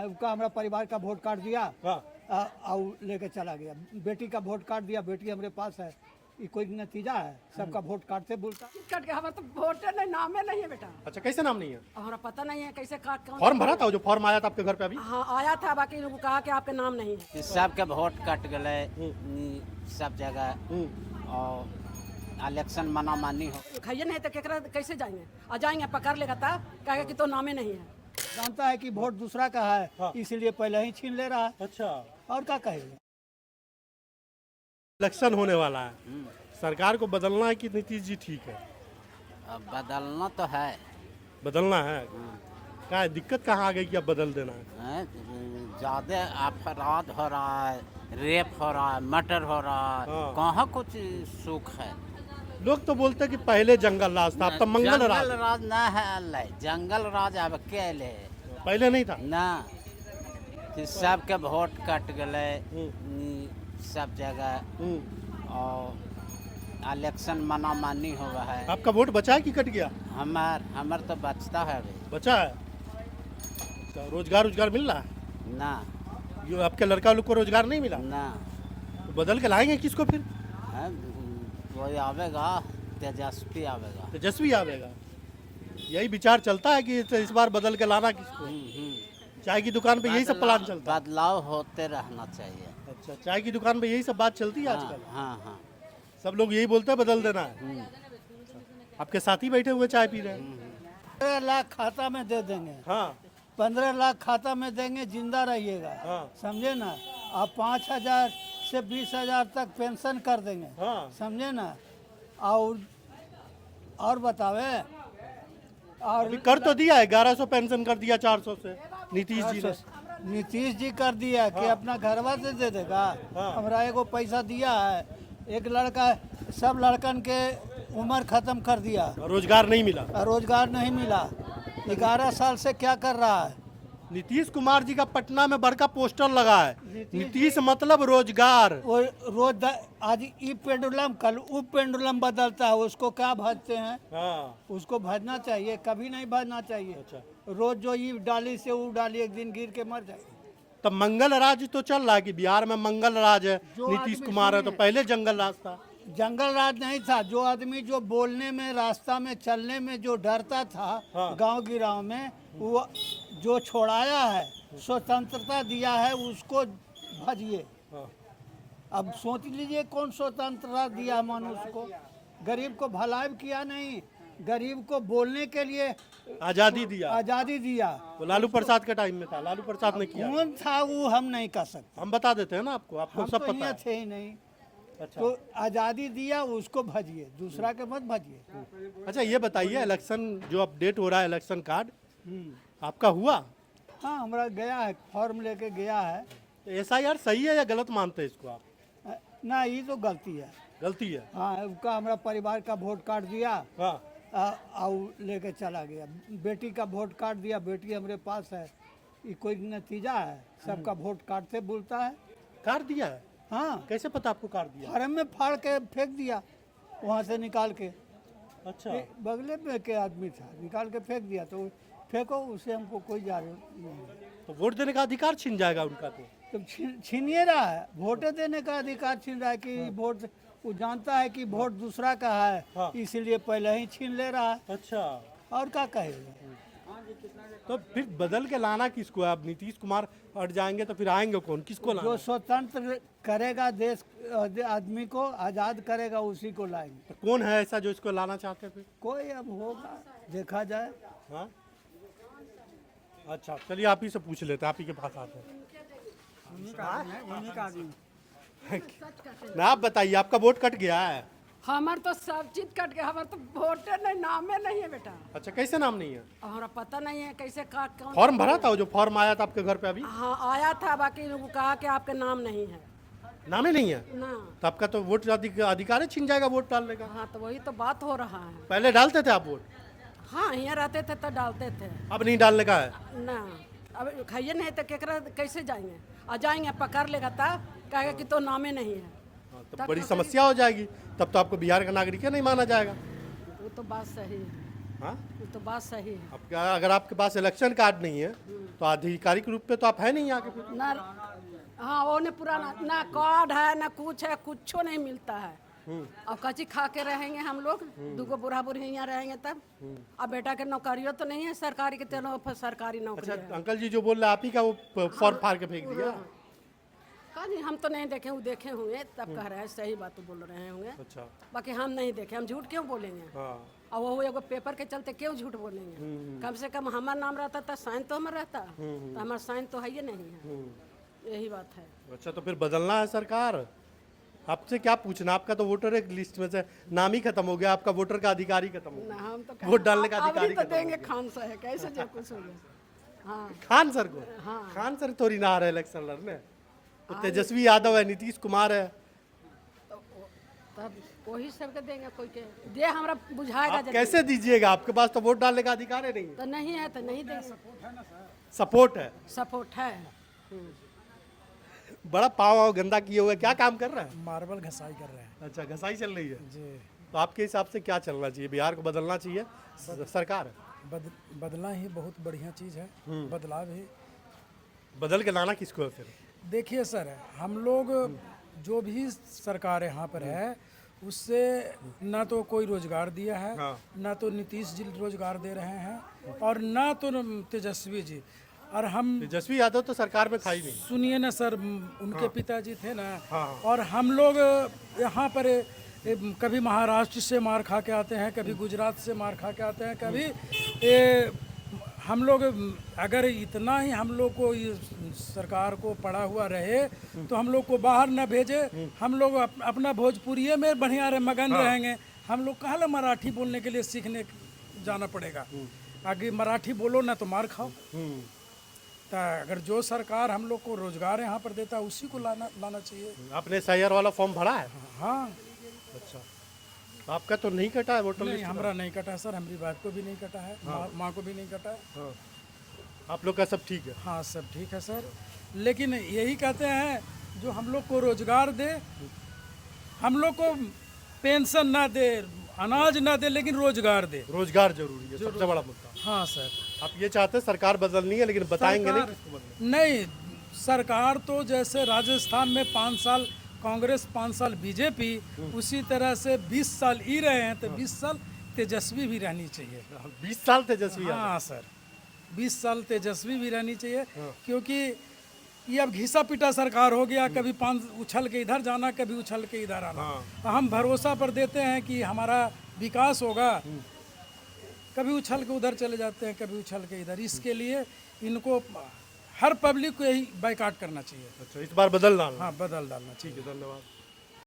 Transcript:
उसका हमारा परिवार का वोट काट दिया हाँ। और लेके चला गया। बेटी का वोट काट दिया, बेटी हमारे पास है। ये कोई नतीजा है? सबका वोट काटते बोलता। कट के हमारा तो वोट नहीं, नाम है नहीं है बेटा। अच्छा, कैसे नाम नहीं है? हमारा पता नहीं है कैसे काट कौन। फॉर्म भरा था? वो जो फॉर्म आया था आपके घर पे अभी? हाँ आया था, बाकी लोग कहा कि आपके नाम नहीं है। सबके वोट कट गए सब जगह और इलेक्शन मना मानी हो। खाइए नहीं तो केकरा कैसे जाएंगे? आ जाएंगे पकड़ लेगा तब कहेगा कि तो नामे नहीं है। जानता है कि वोट दूसरा का है, हाँ। इसीलिए पहले ही छीन ले रहा है। अच्छा, और क्या कहेगा? इलेक्शन होने वाला है, सरकार को बदलना है कि नीतीश जी ठीक है? अब बदलना तो है। बदलना है। क्या है, दिक्कत कहाँ आ गई कि अब बदल देना है? ज़्यादा अपराध हो रहा है, रेप हो रहा है, मर्डर हो रहा है। हाँ। कहाँ कुछ सुख है? लोग तो बोलते हैं कि पहले जंगल राज था, अब तो मंगल राज जंगल है। राज ना है अल्लाह, जंगल राज अब के ले पहले नहीं था। ना कि सबके वोट कट गए सब जगह और इलेक्शन मना मानी हुआ है। आपका वोट बचा है कि कट गया? हमार तो बचता है अभी बचा है। अच्छा, रोजगार मिल रहा है? ना ये आपके लड़का लोग को रोजगार नहीं मिला? ना तो बदल के लाएंगे किसको फिर? है, कोई आवेगा तेजस्वी आवेगा। तेजस्वी आवेगा। यही विचार चलता है कि इस बार बदल के लाना किसको? चाय की दुकान पे यही सब प्लान चलता है। बदलाव होते रहना चाहिए। अच्छा, चाय की दुकान पे यही सब बात चलती है हाँ, आजकल? हाँ। सब लोग यही बोलते हैं बदल देना है। आपके साथी बैठे हुए चाय पी रहे हैं। 15 लाख खाता में दे देंगे। हाँ 15 लाख खाता में देंगे, जिंदा रहिएगा। हाँ समझे ना? आप 5,000 से 20,000 तक पेंशन कर देंगे। हाँ। समझे ना? और बतावे। और अभी कर तो दिया है, 1100 पेंशन कर दिया 400 से नीतीश जी ने। नीतीश जी कर दिया कि अपना घरवा से दे देगा। हाँ। हमरा एगो पैसा दिया है, एक लड़का, सब लड़कन के उम्र खत्म कर दिया, रोजगार नहीं मिला। रोजगार नहीं मिला। 11 साल से क्या कर रहा है? नीतीश कुमार जी का पटना में बड़का पोस्टर लगा है, नीतीश मतलब रोजगार। वो रोज आज ई पेंडुलम कल वो पेंडुलम बदलता है, उसको क्या भजते हैं? हाँ। उसको भजना चाहिए, कभी नहीं भजना चाहिए। अच्छा, रोज जो ई डाली से वो डाली, एक दिन गिर के मर जाएगी। तब मंगल राज तो चल रहा है कि बिहार में मंगल राज है, जो नीतीश आदमी कुमार है, तो सुनिए। पहले जंगल राज था। जंगल राज नहीं था। जो आदमी जो बोलने में, रास्ता में चलने में जो डरता था, हाँ। गांव गिराव में, वो जो छोड़ाया है, स्वतंत्रता दिया है, उसको भजिए। हाँ। अब सोच लीजिए कौन स्वतंत्रता दिया मनुष्य को? गरीब को भलाई किया नहीं, गरीब को बोलने के लिए आजादी दिया। आज़ादी दिया। वो लालू प्रसाद के टाइम में था, लालू प्रसाद ने किया। कौन था वो हम नहीं कह सकते, हम बता देते हैं ना आपको, आपको हम सब तो पता यहाँ है। थे ही नहीं। अच्छा। तो आज़ादी दिया, उसको भजिए, दूसरा के मत भजिए। अच्छा, ये बताइए, इलेक्शन जो अपडेट हो रहा है, इलेक्शन कार्ड आपका हुआ? हाँ, हमारा गया है, फॉर्म लेके गया है। तो SIR सही है या गलत मानते हैं इसको आप? ना, ये तो गलती है। गलती है। हाँ, उसका हमारा परिवार का वोट काट दिया हाँ। और लेके चला गया। बेटी का वोट काट दिया, बेटी हमारे पास है। ये कोई नतीजा है? सबका वोट काटते बोलता है। काट दिया है? हाँ, कैसे पता आपको काट दिया? फार्म में फाड़ के फेंक दिया, वहाँ से निकाल के। अच्छा। बगले में के आदमी था, निकाल के फेंक दिया। तो फेंको, उससे हमको कोई जा नहीं है। तो वोट देने का अधिकार छिन जाएगा उनका तो? छीनिए रहा है, वोट देने का अधिकार छीन रहा है कि वोट, वो जानता है कि वोट दूसरा का है, हाँ। इसीलिए पहले ही छीन ले रहा है। अच्छा, और क्या कहेगा? तो फिर बदल के लाना किसको है? अब नीतीश कुमार हट जाएंगे तो फिर आएंगे कौन? किसको लाना? जो स्वतंत्र करेगा देश, आदमी को आज़ाद करेगा, उसी को लाएंगे। तो कौन है ऐसा जो इसको लाना चाहते हैं फिर? कोई अब होगा, देखा जाए। हाँ। अच्छा, चलिए आप ही से पूछ लेते हैं, आप ही के पास आते हैं। ना, आप बताइए, आपका वोट कट गया है? हमार तो सब चीज कट गया, हमारा तो वोट नहीं, नाम है नहीं है बेटा। अच्छा, कैसे नाम नहीं है? हमारा पता नहीं है कैसे काट कौन। फॉर्म भरा था? वो जो फॉर्म आया था आपके घर पे अभी? हाँ आया था, बाकी लोग कहा कि आपके नाम नहीं है। नाम ही नहीं है? ना। तो आपका तो वोट अधिकार है छिन जाएगा वोट डालने का। हाँ तो वही तो बात हो रहा है। पहले डालते थे आप वोट? हाँ, यहाँ रहते थे तो डालते थे। अब नहीं डालने का है? ना, अब खाइए नहीं तो केकरा कैसे जाएंगे? आ जाएंगे पकड़ लेगा तब कहेगा कि तो नामे नहीं है। हाँ, तो बड़ी समस्या हो जाएगी, तब तो आपको बिहार का नागरिक नहीं माना जाएगा। वो तो बात सही है। हाँ, ये तो बात सही है। अब क्या, अगर आपके पास इलेक्शन कार्ड नहीं है तो आधिकारिक रूप पे तो आप है नहीं यहाँ के फिर। ना हाँ वो ने पुराना ना कार्ड है ना कुछ है, कुछो नहीं मिलता है। अब कच्ची खा के रहेंगे हम लोग, दूगो बूढ़ा बूढ़ी यहाँ रहेंगे तब। अब बेटा के नौकरियों तो नहीं है सरकारी के, तेनो सरकारी नौकरी अच्छा है। अंकल जी जो बोल रहे हैं आप ही का वो फॉर्म फाड़ के फेंक दिया। कहा जी हम तो नहीं देखे, वो देखे होंगे तब कह रहे हैं, सही बात तो बोल रहे होंगे। अच्छा बाकी हम नहीं देखे, हम झूठ क्यों बोलेंगे। हाँ, और वो एगो पेपर के चलते क्यों झूठ बोलेंगे। कम से कम हमारा नाम रहता था, साइन तो हमारा रहता, तो हमारा साइन तो है ही नहीं है। यही बात है। अच्छा तो फिर बदलना है सरकार। आपसे क्या पूछना, आपका तो वोटर एक लिस्ट में से नाम ही खत्म हो गया, आपका वोटर का अधिकार ही खत्म हो ना गया। हम तो वोट डालने का अब अधिकार ही तो खत्म हो देंगे खान सा है, कैसे जो कुछ हो गया। हाँ खान सर को। हाँ। खान सर थोड़ी ना आ रहे इलेक्शन लड़ने, तो तेजस्वी यादव है, नीतीश कुमार है। तब वही सबके देंगे, कोई के जे हमरा बुझाएगा आप जब कैसे दीजिएगा, आपके पास तो वोट डालने का अधिकार ही नहीं है। तो नहीं है तो नहीं देंगे। सपोर्ट है, सपोर्ट है। बड़ा पाव गंदा किए हुए, क्या काम कर रहा है। मार्बल घसाई कर रहे हैं अच्छा घसाई चल रही है। जी। तो आपके हिसाब से क्या चलना चाहिए, बिहार को बदलना चाहिए सरकार बदलना ही बहुत बढ़िया चीज़ है। बदलाव ही बदल के लाना किसको है फिर। देखिए सर, हम लोग जो भी सरकार यहाँ पर है उससे ना तो कोई रोजगार दिया है, हाँ। ना तो नीतीश जी रोजगार दे रहे हैं और ना तो तेजस्वी जी। और हम तेजस्वी यादव तो सरकार में था ही नहीं। सुनिए ना सर, उनके पिताजी थे ना, हाँ। और हम लोग यहाँ पर कभी महाराष्ट्र से मार खा के आते हैं, कभी गुजरात से मार खा के आते हैं, कभी हम लोग अगर इतना ही हम लोग को ये सरकार को पड़ा हुआ रहे तो हम लोग को बाहर न भेजे, हम लोग अपना भोजपुरी में बढ़िया मगन रहेंगे। हम लोग कहाँ मराठी बोलने के लिए सीखने जाना पड़ेगा। आगे मराठी बोलो ना तो मार खाओ। तो अगर जो सरकार हम लोग को रोजगार यहाँ पर देता है उसी को लाना चाहिए। आपने SIR वाला फॉर्म भरा है। हाँ। अच्छा आपका तो नहीं कटा है वोटर नहीं, लिस्ट में? हमारा नहीं कटा है सर, हमारी बात को भी नहीं कटा है, माँ को भी नहीं कटा है। हाँ। आप लोग का सब ठीक है। हाँ सब ठीक है सर, लेकिन यही कहते हैं जो हम लोग को रोजगार दे, हम लोग को पेंशन ना दे, अनाज ना दे, लेकिन रोजगार दे। रोजगार जरूरी है, सबसे बड़ा मुद्दा। हाँ सर। आप ये चाहते हैं सरकार बदलनी है, लेकिन बताएंगे नहीं किसको बदलना। नहीं, सरकार तो जैसे राजस्थान में 5 साल कांग्रेस 5 साल बीजेपी, उसी तरह से 20 साल ही रहे हैं, तो 20 साल तेजस्वी भी रहनी चाहिए। 20 साल तेजस्वी यादव। हाँ सर, 20 साल तेजस्वी भी रहनी चाहिए, क्योंकि ये अब घिसा पिटा सरकार हो गया, कभी उछल के इधर जाना, कभी उछल के इधर आना। हम भरोसा पर देते हैं कि हमारा विकास होगा, कभी उछल के उधर चले जाते हैं, कभी उछल के इधर। इसके लिए इनको हर पब्लिक को यही बाइकाट करना चाहिए। अच्छा इस बार बदल डालना। हाँ, बदल डालना चाहिए। ठीक है, धन्यवाद।